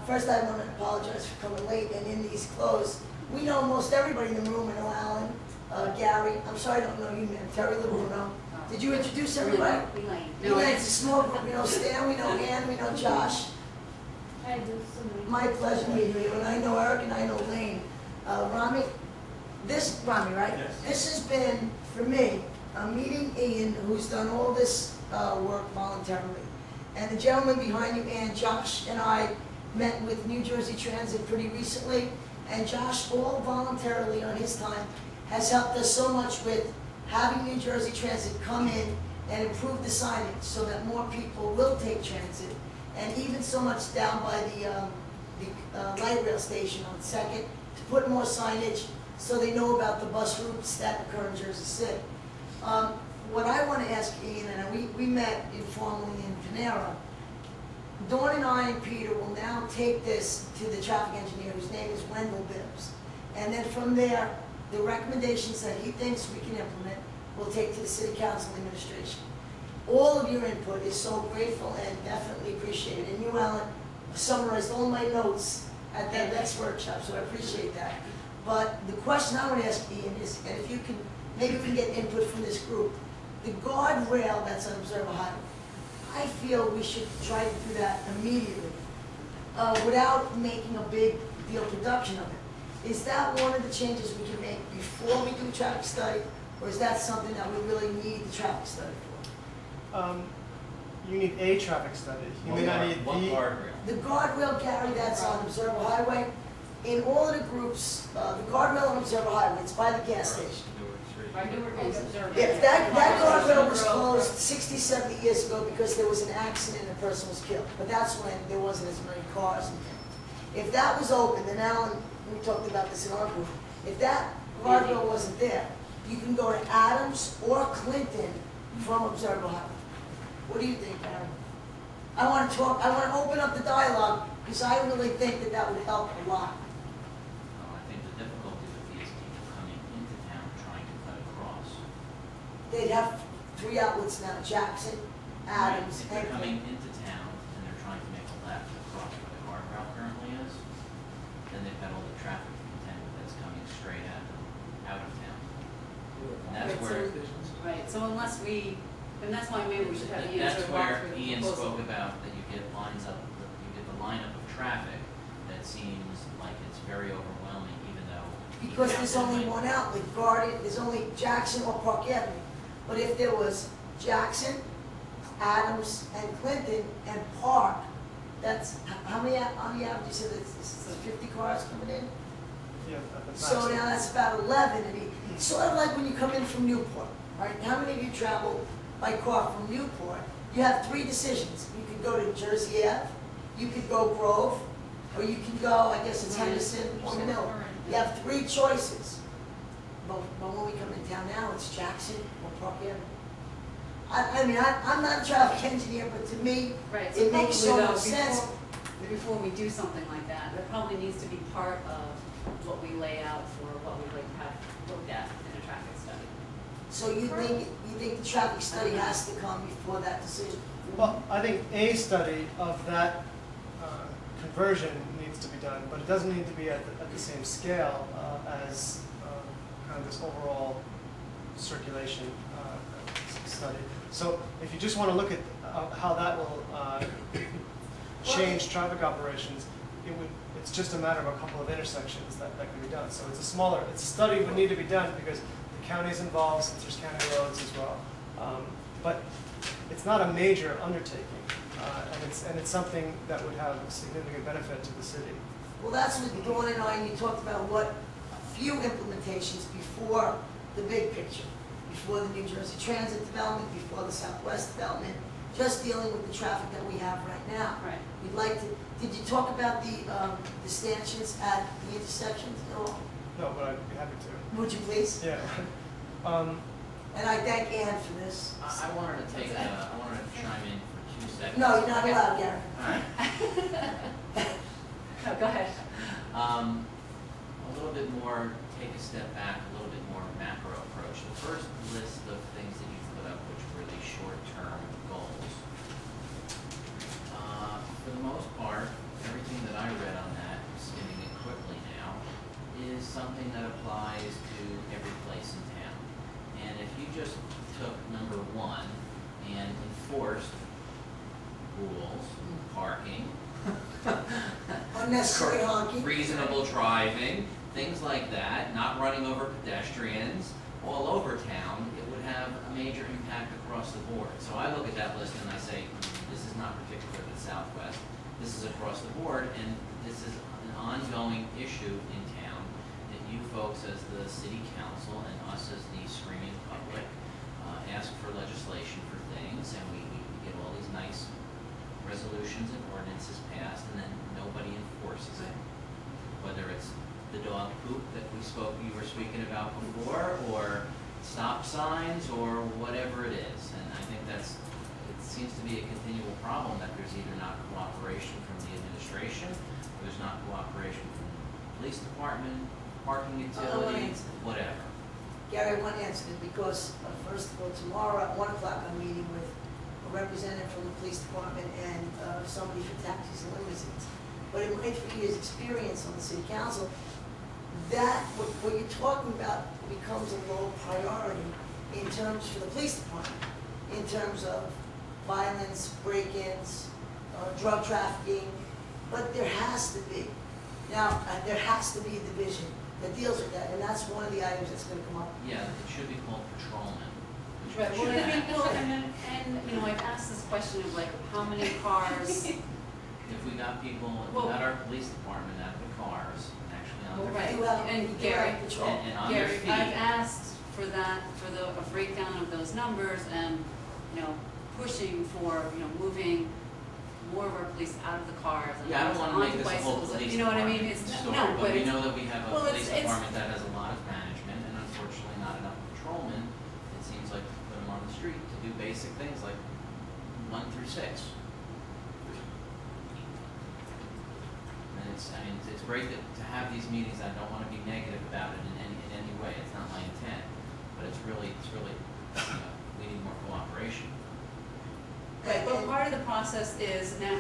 First I want to apologize for coming late and in these clothes. We know most everybody in the room. We know Alan, Gary. I'm sorry I don't know you, man. Terry LeBruno. Did you introduce everybody? Elaine. It's a small group. We know Stan, we know Ann, we know Josh. My pleasure meeting you. And I know Eric and I know Lane. Rami, right? Yes. This has been, for me, meeting Ian, who's done all this work voluntarily. And the gentleman behind you, Ann, Josh, and I met with New Jersey Transit pretty recently. And Josh, all voluntarily on his time, has helped us so much with having New Jersey Transit come in and improve the signage so that more people will take transit. And even so much down by the light rail station on 2nd to put more signage so they know about the bus routes that occur in Jersey City. What I want to ask Ian, and we met informally in Panera, Dawn and I and Peter will now take this to the traffic engineer, whose name is Wendell Bibbs. And then from there, the recommendations that he thinks we can implement, we'll take to the City Council administration. All of your input is so grateful and definitely appreciated. And you, Alan, summarized all my notes at that next workshop, so I appreciate that. But the question I want to ask Ian is, and if you can, maybe we can get input from this group, the guardrail that's on Observer Highway, I feel we should try to do that immediately without making a big deal production of it. Is that one of the changes we can make before we do a traffic study, or is that something that we really need the traffic study for? You need a traffic study. You may not need one guardrail. The guardrail, Gary, that's on Observer Highway. In all of the groups, the guardrail on Observer Highway, it's by the gas station. If that guardrail was closed 60, 70 years ago because there was an accident and a person was killed, but that's when there wasn't as many cars and things. If that was open, then Alan, we talked about this in our group, if that guardrail wasn't there, you can go to Adams or Clinton from Observer Highway. What do you think, Aaron? I want to open up the dialogue because I really think that that would help a lot. I think the difficulty would be is people coming into town trying to cut across. They'd have 3 outlets now, Jackson, Adams, If they're and coming Clinton. into town and they're trying to make a left across where the guardrail currently is, then they've got all the traffic to contend with that's coming straight at them out of town. And that's where Right, so unless we, and that's why maybe we should have Ian that's sort of walk where through the Ian proposal. spoke about that you get lines up, you get the lineup of traffic that seems like it's very overwhelming, even though Because there's only one outlet, Garden, there's only Jackson or Park Avenue. But if there was Jackson, Adams, and Clinton, and Park, that's, how many avenues, you said it's 50 cars coming in? Yeah, that's So now that's about 11. It's sort of like when you come in from Newport, right? How many of you travel by car from Newport? You have 3 decisions. You could go to Jersey Ave, you could go Grove, or you can go, I guess it's Henderson or Mill. You have 3 choices. But when we come in town now, it's Jackson or Park Avenue. I mean, I'm not a traffic engineer, but to me, Right, it makes so probably, much sense. Before we do something like that, that probably needs to be part of what we lay out for what we like to have looked at in a traffic study. So you think the traffic study has to come before that decision? Well, I think a study of that conversion needs to be done, but it doesn't need to be at the same scale as kind of this overall circulation study. So if you just want to look at how that will change traffic operations, it's just a matter of a couple of intersections that can be done. So it's a study would need to be done because the county's involved, since there's county roads as well. But it's not a major undertaking, and it's something that would have a significant benefit to the city. Well, that's what Dawn and I, and you talked about what few implementations before the big picture, before the New Jersey Transit development, before the Southwest development, just dealing with the traffic that we have right now. Right. We'd like to, did you talk about the stanchions at the intersections at all? No, but I'd be happy to. Would you please? Yeah. And I thank Ann for this. I wanted to chime in for 2 seconds. No, you're not allowed, Gary. All right. No, go ahead. A little bit more, take a step back, a little bit more macro approach. The first list of things that you put up, which were the short-term goals. For the most most part, everything that I read on that, skimming it quickly now, is something that applies to every place in town. And if you just took number 1 and enforced rules, parking, Unnecessary honking. reasonable driving, things like that, not running over pedestrians, all over town, it would have a major impact across the board. So I look at that list and I say, this is not particular to Southwest, this is across the board, and this is an ongoing issue in town that you folks as the city council and us as the screaming public ask for legislation for things, and we get all these nice resolutions and ordinances passed, and then nobody enforces it. Whether it's the dog poop that you were speaking about before, or stop signs, or whatever it is. And I think it seems to be a continual problem that there's either not cooperation from the administration, or there's not cooperation from the police department, parking utilities, whatever. Gary, I want to answer this because, first of all, tomorrow at 1 o'clock I'm meeting with a representative from the police department and somebody for taxis and limousines. But in my 3 years' experience on the city council, that, what you're talking about becomes a low priority in terms for the police department, in terms of violence, break-ins, drug trafficking, but there has to be. Now, there has to be a division that deals with that, and that's one of the items that's going to come up. Yeah, it should be called patrolman. Right, well, and, you know, I've asked this question of like, how many cars, If we got people, if we got our police department at the cars, actually on their right, feet, You have- and you Gary, have patrol. and on their Gary, feet. I've asked for that, for a breakdown of those numbers and, you know, pushing for, you know, moving more of our police out of the cars and Yeah, I don't want to make onto this a whole bicycles, police you know what I mean? department It's, story, no, but but we it's, know that we have a well, police it's- department that has a lot of management, and unfortunately not enough patrolmen. It seems like to put them on the street to do basic things like 1 through 6. And it's great to have these meetings. I don't want to be negative about it in any way. It's not my intent, but it's really, we need more cooperation. right, but part of the process is, now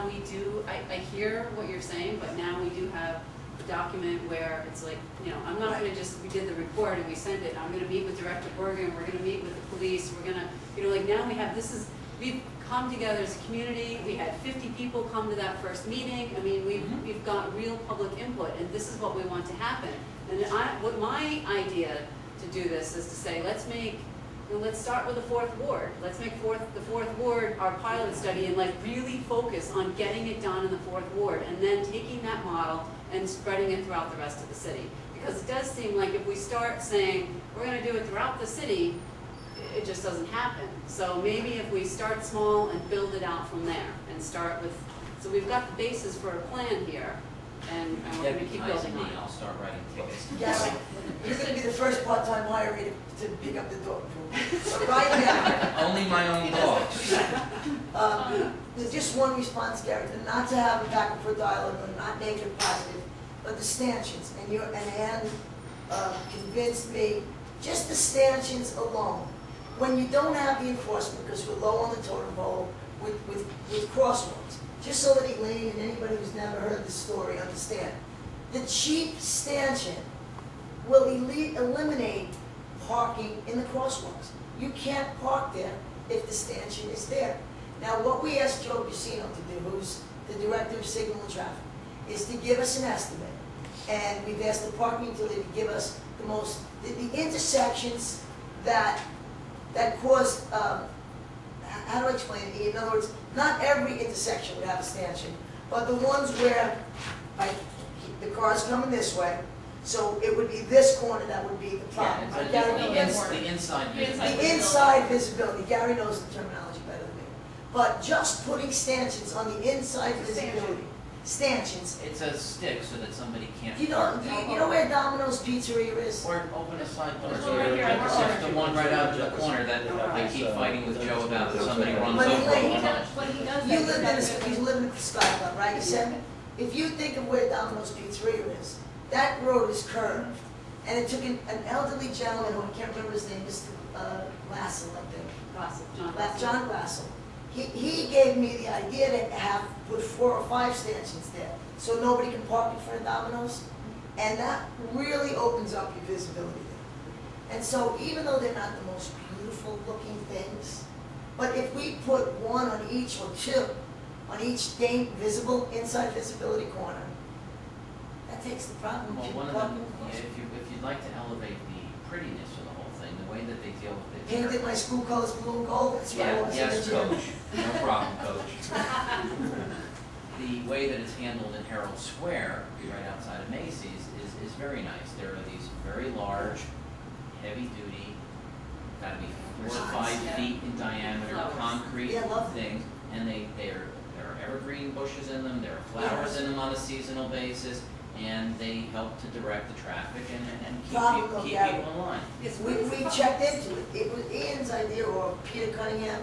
we do, I hear what you're saying, but now we do have a document where it's like, you know, I'm not gonna just, we did the report and we sent it, I'm gonna meet with Director Bergen, we're gonna meet with the police, we're gonna, you know, like now we have, we've come together as a community, we had 50 people come to that first meeting, I mean, we've got real public input, and this is what we want to happen. And what my idea to do this is to say, let's start with the 4th ward. Let's make the 4th ward our pilot study and like really focus on getting it done in the 4th ward, and then taking that model and spreading it throughout the rest of the city. Because it does seem like if we start saying we're going to do it throughout the city, it just doesn't happen. So maybe if we start small and build it out from there, and start with, so we've got the basis for a plan here, and we're going to keep building on it. I'll start writing tickets. Gary, you're going to be the first part-time hire to pick up the dog poop. But right now, Only my own dogs. there's just one response, Gary, not to have a back and forth dialogue, or not negative, positive, but the stanchions. And Ann convinced me, just the stanchions alone. When you don't have the enforcement, because we're low on the totem pole with crosswalks, just so that Elaine and anybody who's never heard this story understand, the cheap stanchion will eliminate parking in the crosswalks. You can't park there if the stanchion is there. Now, what we asked Joe Buccino to do, who's the director of signal and traffic, is to give us an estimate. And we've asked the parking utility to give us the intersections that cause, how do I explain it? In other words, not every intersection would have a stanchion, but the ones where the car's coming this way, so it would be this corner that would be the problem. Yeah, Gary it's knows the inside view. the inside visibility. Gary knows the terminology better than me. But just putting stanchions on the inside visibility, stanchions. It says stick so that somebody can't You park. know where Domino's Pizzeria is? Or open a side door. There's one right here on It's Orange. the one right out of the corner that they keep fighting with Joe about, that somebody runs But over Elaine, all the time. When he does You live in the Sky Club, right? You said, if you think of where Domino's Pizzeria is, that road is curved. And it took an elderly gentleman, who I can't remember his name, Mr. Glassel, I think. John John Glassel. He gave me the idea to put 4 or 5 stanchions there, so nobody can park in front of Domino's. And that really opens up your visibility there. And so even though they're not the most beautiful looking things, but if we put 1 on each or 2 on each thing visible, inside visibility corner, that takes the problem. Well, People one of parking them, across. if you'd like to elevate the prettiness of the whole thing, the way that they deal with it. Painted my school colors blue and gold, that's what I Yeah, was in the yes, gym. coach, no problem, coach. The way that it's handled in Herald Square, right outside of Macy's, is very nice. There are these very large, heavy-duty, gotta be 4 to 5 Yeah. feet in diameter, Flowers. concrete Yeah, love them. things, and there are evergreen bushes in them, there are flowers in them on a seasonal basis, and they help to direct the traffic and Problem, keep Gary. people in line. Yes, We checked into it. It was Ian's idea, or Peter Cunningham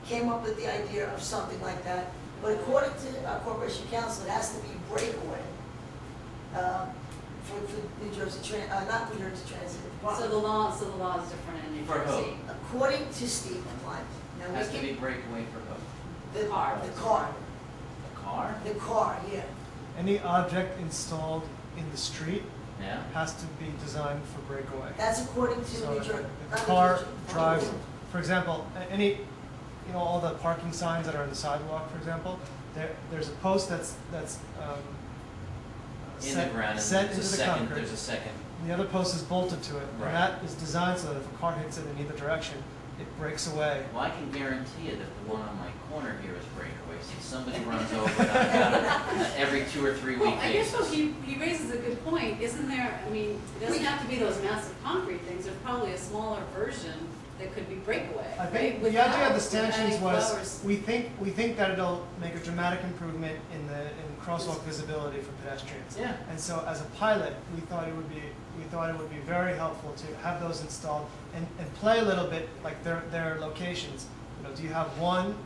came up with the idea of something like that. But according to our corporation council, it has to be breakaway for New Jersey not New Jersey Transit. So the law is different in New For who? Jersey. According to Steve Klein. Now we Has to can- be breakaway for who? the Car. The car. The car? The car, yeah. Any object installed in the street Yeah? has to be designed for breakaway. That's according to So New if Jersey. the car drives, for example, all the parking signs that are on the sidewalk, for example, there's a post that's In the ground, and set there's into a the second, concrete. there's a second. The other post is bolted to it, Right. and that is designed so that if a car hits it in either direction, it breaks away. Well, I can guarantee you that the one on my corner here is breakaway, since somebody runs over it on every 2 or 3 Well, week I guess basis. what he raises a good point, isn't there, I mean, it doesn't have to be those massive concrete things, there's probably a smaller version that could be breakaway, I right? think the Without- idea of the with stanchions adding was, flowers. we think that it'll make a dramatic improvement in crosswalk visibility for pedestrians. Yeah. And so as a pilot, we thought it would be very helpful to have those installed and play a little bit like their locations. Do you have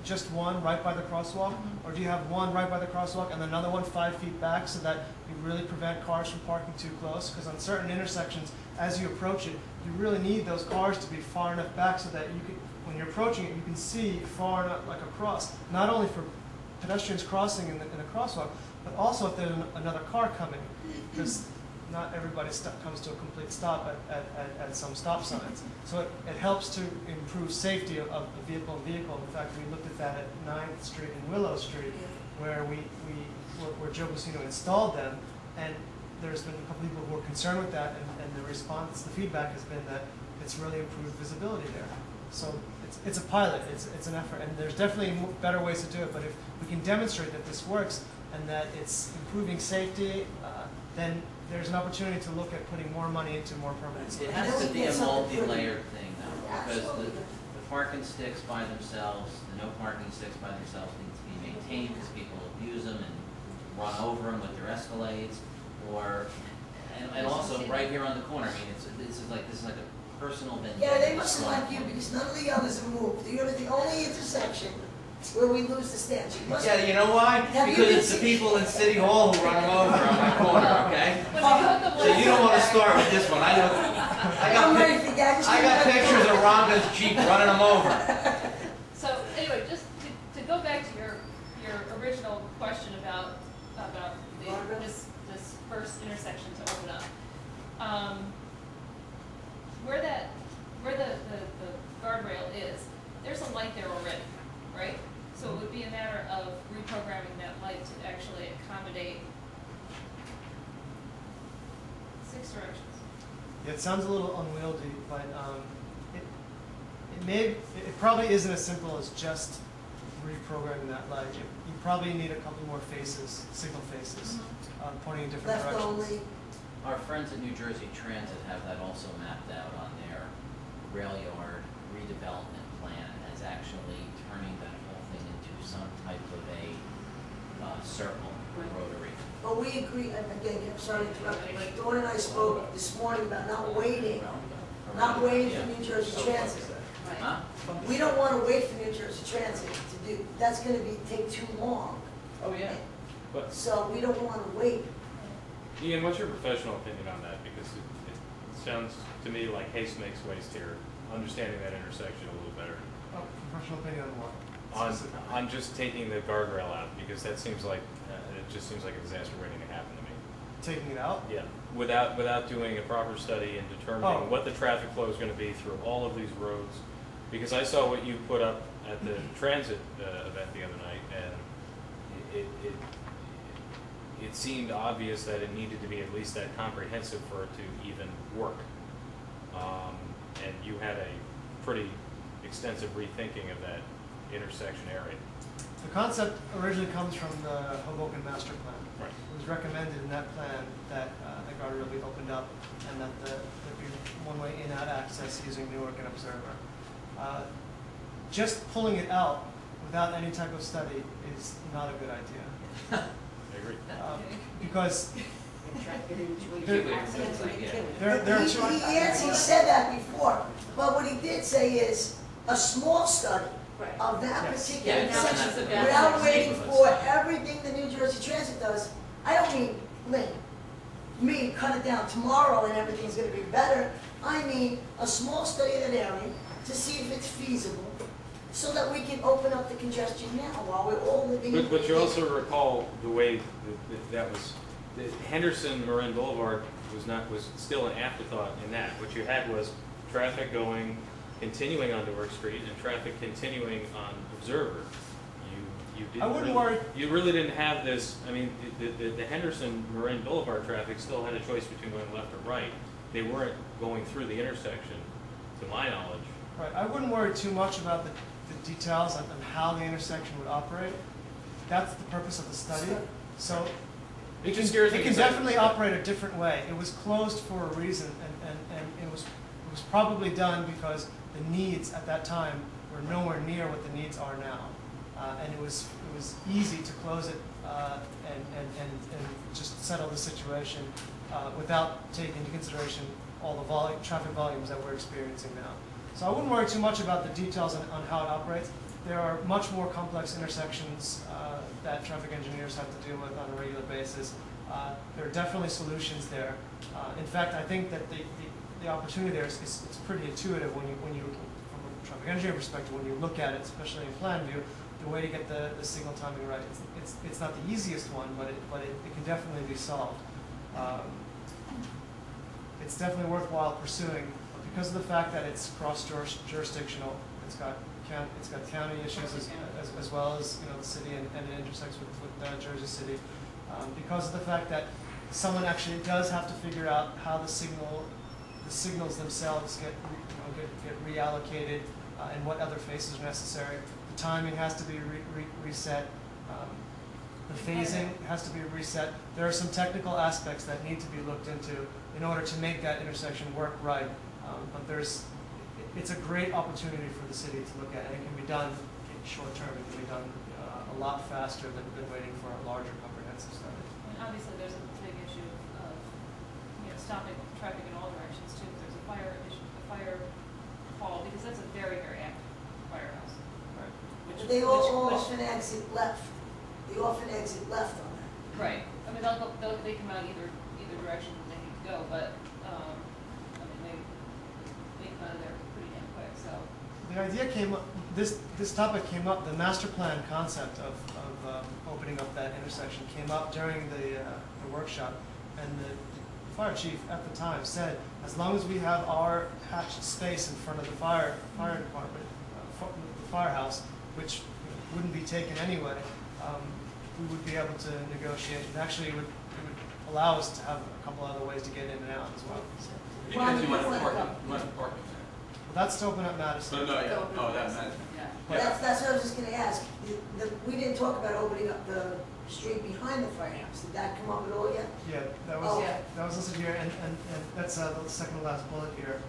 just one right by the crosswalk, or do you have one right by the crosswalk and another one 5 feet back, so that you really prevent cars from parking too close? Because on certain intersections, as you approach it, you really need those cars to be far enough back so that you can, when you're approaching it, you can see far enough like across. Not only for pedestrians crossing in a crosswalk, but also if there's another car coming, because not everybody comes to a complete stop at some stop signs. So it helps to improve safety of vehicle and vehicle. In fact, we looked at that at 9th Street and Willow Street, where where Joe Busino installed them, and there's been a couple people who were concerned with that, and the response, the feedback has been that it's really improved visibility there. So it's a pilot, it's an effort, and there's definitely better ways to do it, but if we can demonstrate that this works and that it's improving safety, then there's an opportunity to look at putting more money into more permanent It solutions. has to be a multi-layered thing though, because Absolutely. the parking sticks by themselves, the no parking sticks by themselves need to be maintained because people abuse them and run over them with their Escalades, and also right here on the corner, I mean, this is like a personal vendetta. Yeah, they must like you because none of the others have moved. You're the only intersection where we lose the stanchion. Yeah, you know why? Have you Because been it's the see- people in City Hall who run them over on my corner, okay? So you don't want to start with this one. I know. I'm ready for that. I got pictures of Rhonda's Jeep running them over. So anyway, just to go back to your original question about this first intersection to open up. Where the guardrail is, there's a light there already, right? So it would be a matter of reprogramming that light to actually accommodate 6 directions. Yeah, it sounds a little unwieldy, but it probably isn't as simple as just reprogramming that light. You probably need a couple more faces, signal faces, pointing in different Left directions. only. Our friends at New Jersey Transit have that also mapped out on their rail yard redevelopment plan as actually turning that whole thing into some type of a circle rotary. But we agree, and again, I'm sorry to interrupt, but Dawn and I spoke this morning about not waiting for New Jersey Transit. Right. Huh? We don't want to wait for New Jersey Transit to do, that's going to take too long. Oh, yeah. But So we don't want to wait. Ian, what's your professional opinion on that? Because it sounds to me like haste makes waste here, understanding that intersection a little better. Oh, professional opinion on what? on just taking the guardrail out, because that seems like, it just seems like a disaster waiting to happen to me. Taking it out? Yeah, without doing a proper study and determining Oh. what the traffic flow is gonna be through all of these roads. Because I saw what you put up at the transit event the other night, and it seemed obvious that it needed to be at least that comprehensive for it to even work. And you had a pretty extensive rethinking of that intersection area. The concept originally comes from the Hoboken master plan. Right. It was recommended in that plan that the guardrail be opened up and that there be one-way in-out access using Newark and Observer. Just pulling it out without any type of study is not a good idea. I agree. Because He said that before, but what he did say is a small study Right. of that Yes. particular Yeah, intersection, that's without the waiting neighborhood for study. everything the New Jersey Transit does. I don't mean cut it down tomorrow and everything's gonna be better. I mean a small study of that area to see if it's feasible, so that we can open up the congestion now while we're all living in. But you also recall the way that was, that Henderson Marin Boulevard was still an afterthought in that. What you had was traffic continuing on Newark Street and traffic continuing on Observer. You didn't. I wouldn't worry. You really didn't have this. I mean, the Henderson Marin Boulevard traffic still had a choice between going left or right. They weren't going through the intersection, to my knowledge. Right, I wouldn't worry too much about the details on how the intersection would operate. That's the purpose of the study. So It just scares me. it can because definitely operate a different way. It was closed for a reason, and it was probably done because the needs at that time were nowhere near what the needs are now. And it was easy to close it and just settle the situation without taking into consideration all the traffic volumes that we're experiencing now. So I wouldn't worry too much about the details on how it operates. There are much more complex intersections that traffic engineers have to deal with on a regular basis. There are definitely solutions there. In fact, I think that the opportunity there is pretty intuitive when you, from a traffic engineer perspective, when you look at it, especially in plan view, the way to get the signal timing right. It's not the easiest one, but it can definitely be solved. It's definitely worthwhile pursuing. Because of the fact that it's cross-jurisdictional, it's got county issues as well as the city, and it intersects with Jersey City. Because of the fact that someone actually does have to figure out how the signals themselves get reallocated and what other phases are necessary. The timing has to be reset. The phasing has to be reset. There are some technical aspects that need to be looked into in order to make that intersection work right. But it's a great opportunity for the city to look at, and it can be done in short term. It can be done a lot faster than waiting for a larger comprehensive study. And obviously, there's a big issue of, stopping traffic in all directions too. If there's a fire call, because that's a very, very active firehouse. Right. But they often exit left. They often exit left on that. Right. I mean, they come out either direction that they need to go, but, they come out of there pretty damn quick, so. The idea came up. This topic came up. The master plan concept of opening up that intersection came up during the workshop, and the fire chief at the time said, as long as we have our hatched space in front of the fire department, the firehouse, which wouldn't be taken anyway, we would be able to negotiate. And actually, it would allow us to have a couple other ways to get in and out as well. Because you want to park it. Well, that's to open up Madison. That's Yeah. That's what I was just gonna ask. We didn't talk about opening up the street behind the firehouse. Did that come up at all yet? Yeah, that was Oh. that was listed here, and that's the second to last bullet here.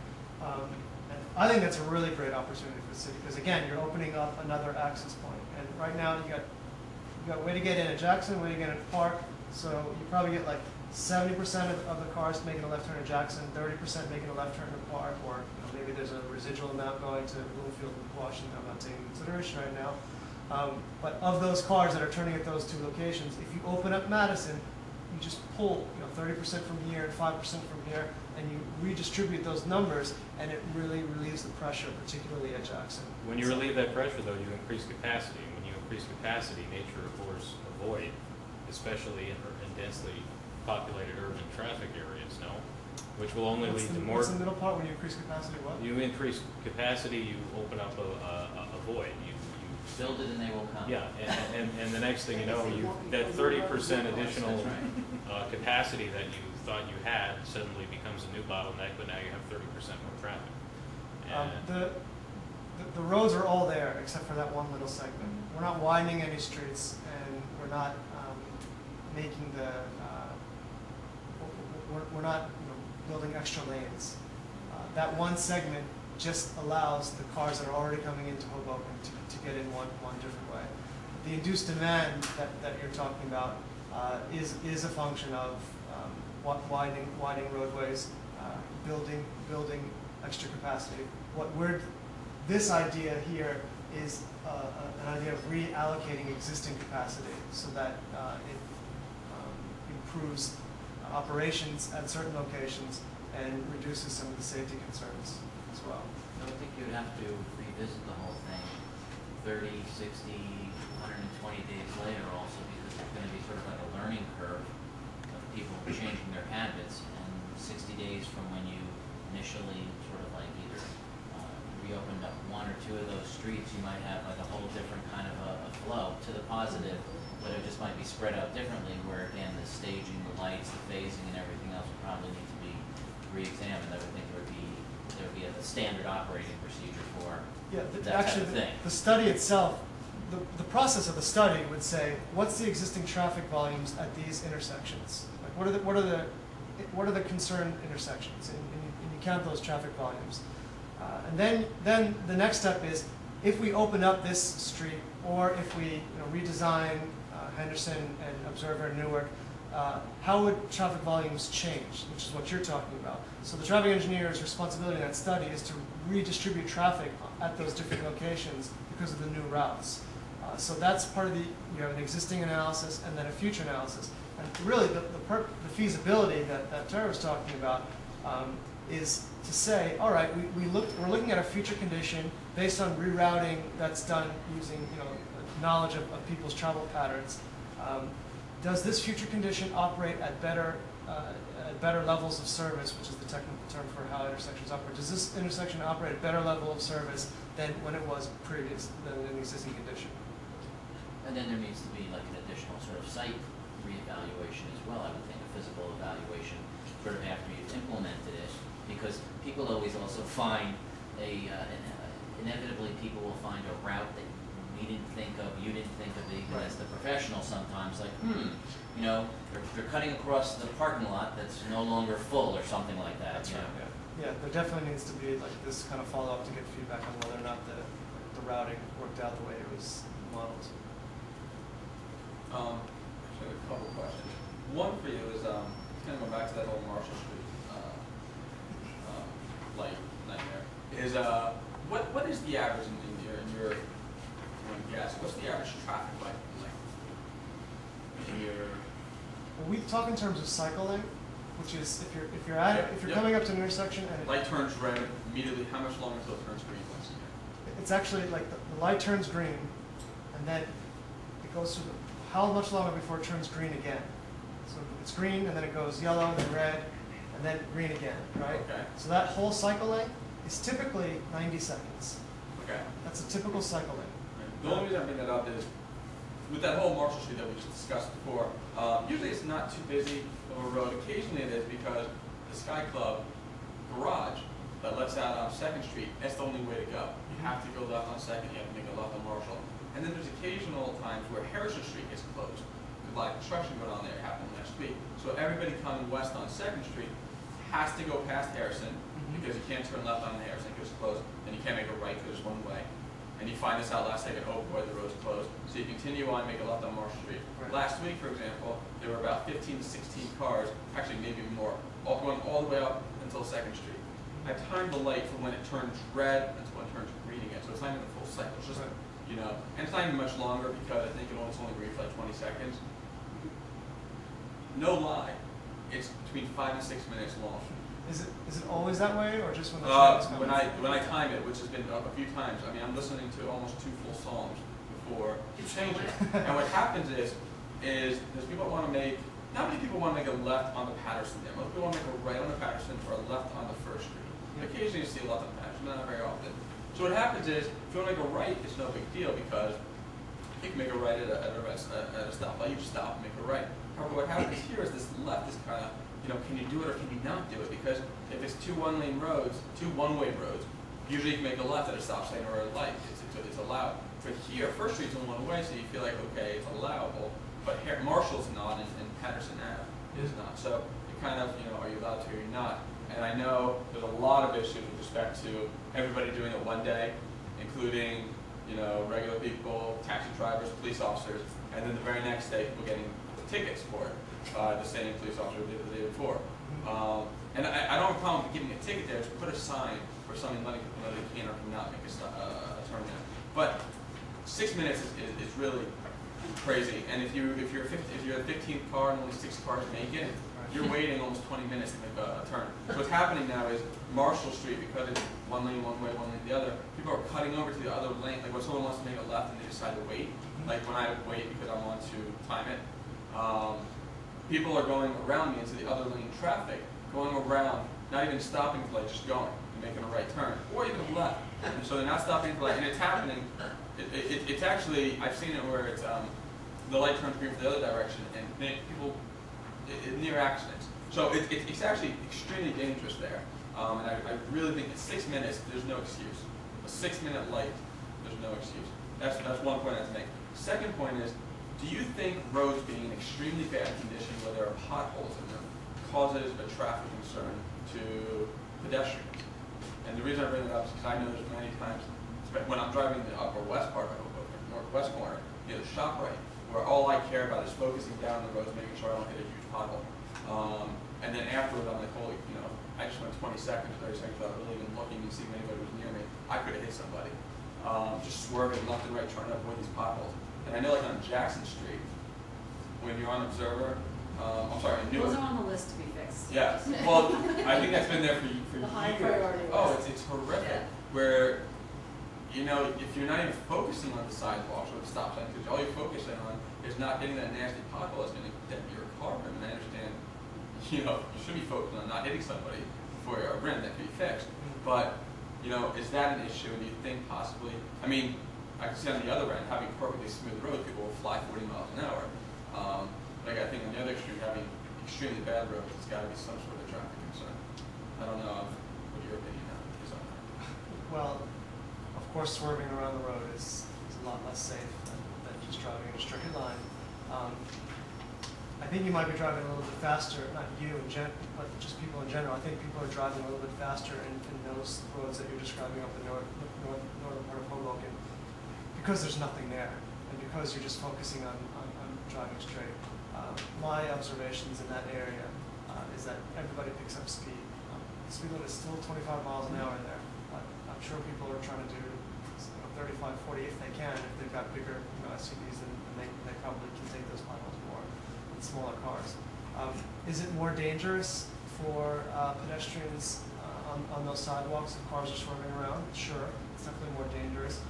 And I think that's a really great opportunity for the city because again, you're opening up another access point. And right now you got a way to get in at Jackson, way to get in at Park. So you probably get like 70% of the cars making a left turn at Jackson, 30% making a left turn at Park, or maybe there's a residual amount going to Bloomfield and Washington. I'm not taking into consideration right now. But of those cars that are turning at those two locations, if you open up Madison, you just pull 30% from here and 5% from here, and you redistribute those numbers, and it really relieves the pressure, particularly at Jackson. When you relieve that pressure, though, you increase capacity. When you increase capacity, nature abhors a void, especially in densely populated urban traffic areas, no? Which will only lead to more. What's the middle part when you increase capacity? What? You increase capacity, you open up a void. You Build it and they will come. yeah, and the next thing you know, that 30% additional That's right. capacity that you thought you had suddenly becomes a new bottleneck, but now you have 30% more traffic. And The roads are all there except for that one little segment. We're not widening any streets, and we're not making we're not building extra lanes. That one segment just allows the cars that are already coming into Hoboken to get in one different way. The induced demand that you're talking about is a function of widening roadways, building extra capacity. This idea here is an idea of reallocating existing capacity so that it improves operations at certain locations and reduces some of the safety concerns as well. I don't think you would have to revisit the whole thing 30, 60, 120 days later also, because it's going to be sort of like a learning curve of people changing their habits, and 60 days from when you initially sort of like either reopened up one or two of those streets, you might have like a whole different kind of a flow to the positive, but it just might be spread out differently, where again the staging, the lights, the phasing, and everything else would probably need to be re-examined. I would think there would be a standard operating procedure for that type of thing. The study itself, the process of the study would say, what's the existing traffic volumes at these intersections? Like what are the concerned intersections? And you count those traffic volumes. And then the next step is, if we open up this street, or if we redesign Henderson and Observer and Newark, how would traffic volumes change, which is what you're talking about. So the traffic engineer's responsibility in that study is to redistribute traffic at those different locations because of the new routes. So that's part of you have an existing analysis and then a future analysis. And really the feasibility that Tara was talking about is to say, all right, we're looking at a future condition based on rerouting that's done using knowledge of people's travel patterns. Does this future condition operate at better levels of service, which is the technical term for how intersections operate? Does this intersection operate at better level of service than when it was previous, than an existing condition? And then there needs to be like an additional sort of site reevaluation as well. I would think a physical evaluation sort of after you've implemented it, because people always also find inevitably people will find a route that we didn't think of, you didn't think of, even as the professional sometimes, like, they're cutting across the parking lot that's no longer full or something like that. That's right, yeah. There definitely needs to be like this kind of follow-up to get feedback on whether or not the routing worked out the way it was modeled. Actually, a couple questions. One for you is kind of going back to that whole Marshall Street light nightmare. Is what is the average in your guess? What's the average traffic light in your? Well, we talk in terms of cycle length, which is if you're coming up to an intersection and light turns red immediately, how much longer until it turns green once again? It's actually like the light turns green, and then it goes through how much longer before it turns green again? So it's green, and then it goes yellow, then red, and then green again, right? Okay. So that whole cycle length is typically 90 seconds. Okay. That's a typical cycle length. The only reason I bring that up is with that whole Marshall Street that we just discussed before, usually it's not too busy of a road. Occasionally it is, because the Sky Club garage that lets out on 2nd Street, that's the only way to go. You have to go left on 2nd, you have to make a left on Marshall. And then there's occasional times where Harrison Street gets closed. There's a lot of construction going on there, it happened last week. So everybody coming west on 2nd Street has to go past Harrison, because you can't turn left on Harrison because it's closed, and you can't make a right because it's one way. And you find this out last second, oh boy, the road's closed. So you continue on, make a left on Marshall Street. Right. Last week, for example, there were about 15 to 16 cars, actually maybe more, all going all the way up until 2nd Street. I timed the light from when it turns red until when it turns green again. So it's not even a full cycle. It's just, and it's not even much longer, because I think it's only green for like 20 seconds. no lie, it's between 5 and 6 minutes long. Is it always that way, or just when the train is coming? When I time it, which has been a few times, I mean, I'm listening to almost 2 full songs before it changes. And what happens is there's people that want to make, not many people want to make a left on the Patterson there. Most people want to make a right on the Patterson or a left on the First Street. Occasionally you see a left on the Patterson, not very often. So what happens is, if you want to make a right, it's no big deal because you can make a right at a stoplight. You just stop and make a right. However, what happens here is this left is kind of, can you do it or can you not do it? Because if it's 2 one-lane roads, 2 one-way roads, usually you can make a left at a stop sign or a light. It's allowed. But here, First Street's only one way, so you feel like, okay, it's allowable. But here, Marshall's not, and Patterson Ave is not. So you kind of, are you allowed to or you're not? And I know there's a lot of issues with respect to everybody doing it one day, including, regular people, taxi drivers, police officers, and then the very next day people getting tickets for it by the same police officer who did it the day before. And I don't have a problem with giving a ticket there, just put a sign or something letting people know they can or cannot make a turn there. But 6 minutes is really crazy. And if you're the 15th car and only 6 cars make it, you're waiting almost 20 minutes to make a turn. So what's happening now is Marshall Street, because it's one lane one way, one lane the other, people are cutting over to the other lane. Like when someone wants to make a left and they decide to wait, like when I wait because I want to time it, people are going around me into the other lane traffic, going around, not even stopping for light, just going and making a right turn, or even a left. And so they're not stopping for light, and it's happening. It's actually, I've seen it where it's the light turns green for the other direction, and people near accidents. So it's actually extremely dangerous there. And I really think at 6 minutes, there's no excuse. A 6-minute light, there's no excuse. That's one point I have to make. Second point is, do you think roads being in extremely bad condition where there are potholes in them causes a traffic concern to pedestrians? And the reason I bring that up is because I know there's many times, when I'm driving the upper west part of Hoboken, northwest corner, near the ShopRite, where all I care about is focusing down the roads, making sure I don't hit a huge pothole. And then afterwards, I'm like, holy, I just went 20 seconds, 30 seconds without really even looking and seeing anybody who was near me. I could have hit somebody. Just swerving left and right, trying to avoid these potholes. And I know, like on Jackson Street, when you're on Observer, I'm sorry, I knew Those are on the list to be fixed. Yeah, well, I think that's been there for The years. high priority Oh, list. it's horrific. Yeah. Where, if you're not even focusing on the sidewalks or the stop signs, because all you're focusing on is not hitting that nasty pothole that's going to dent your car. And I understand, you should be focused on not hitting somebody before you're a rim that can be fixed. But, is that an issue? And do you think possibly, I can see on the other end, having perfectly smooth roads, people will fly 40 miles an hour. Like I think on the other extreme, having extremely bad roads, it's got to be some sort of traffic concern. I don't know what your opinion is on that. Well, of course, swerving around the road is a lot less safe than just driving in a straight line. I think you might be driving a little bit faster, not you, but just people in general. I think people are driving a little bit faster in those roads that you're describing up the northern part of Hoboken because there's nothing there and because you're just focusing on driving straight. My observations in that area is that everybody picks up speed. The speed limit is still 25 miles an hour there. I'm sure people are trying to do 35, 40 if they can. If they've got bigger SUVs, then they probably can take those potholes more than smaller cars. Is it more dangerous for pedestrians on those sidewalks if cars are swerving around? Sure, it's definitely more dangerous.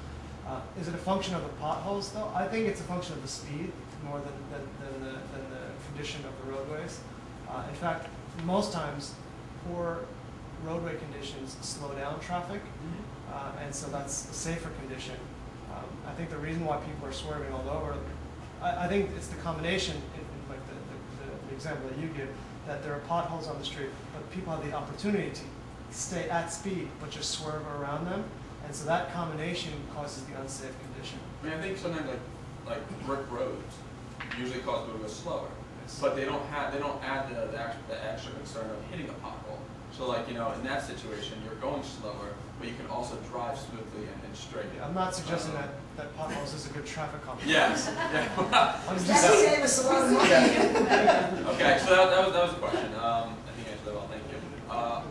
Is it a function of the potholes, though? I think it's a function of the speed more than the condition of the roadways. In fact, most times, poor roadway conditions slow down traffic, and so that's a safer condition. I think the reason why people are swerving all over, I think it's the combination, like the example that you give, that there are potholes on the street, but people have the opportunity to stay at speed, but just swerve around them, and so that combination causes the unsafe condition. I think sometimes like brick roads usually cause people to go slower, but they don't add the extra concern of hitting a pothole. So like, in that situation, you're going slower, but you can also drive smoothly and straight. Yeah, I'm not suggesting that potholes is a good traffic company. Yes. Yeah. I'm just That save us a lot of money. Okay, so that was the question. I think I answered that well. Thank you.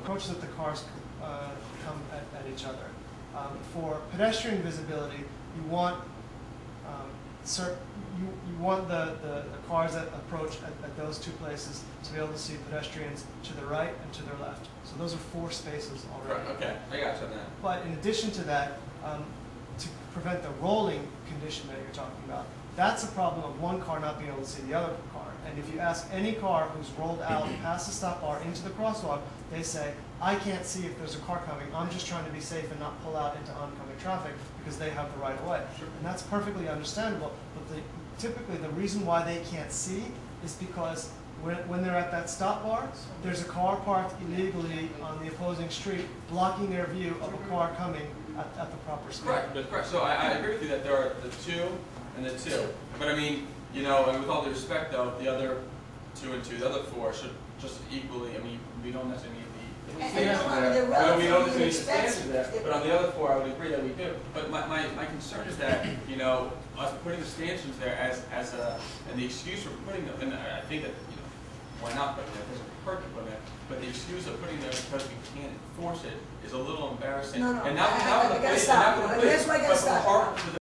Approach that the cars come at each other. For pedestrian visibility, you want you want the cars that approach at those two places to be able to see pedestrians to the right and to their left. So those are 4 spaces already. Right, okay, I got you on that. But in addition to that, to prevent the rolling condition that you're talking about, that's a problem of one car not being able to see the other car. And if you ask any car who's rolled out past the stop bar into the crosswalk, they say, I can't see if there's a car coming. I'm just trying to be safe and not pull out into oncoming traffic because they have the right of way. Sure. And that's perfectly understandable. But typically the reason why they can't see is because when they're at that stop bar, there's a car parked illegally on the opposing street, blocking their view of a car coming at the proper speed. Correct, that's correct. So I agree with you that there are the 2 and the 2. But I mean, you know, and with all due respect though, the other 2 and 2, the other 4 should just equally, I mean, we don't necessarily need the And stanchions they're there. We don't necessarily need the expensive. stanchions there. But on the other 4, I would agree that we do. But my concern is that, you know, us putting the stanchions there as a, and the excuse for putting them, and I think that, you know, why not put them there? It doesn't hurt to put them there. But the excuse of putting them there because we can't enforce it is a little embarrassing. No, no, And not I gotta for the police, stop. and not for the police, Here's why I gotta but for the stop. heart- for the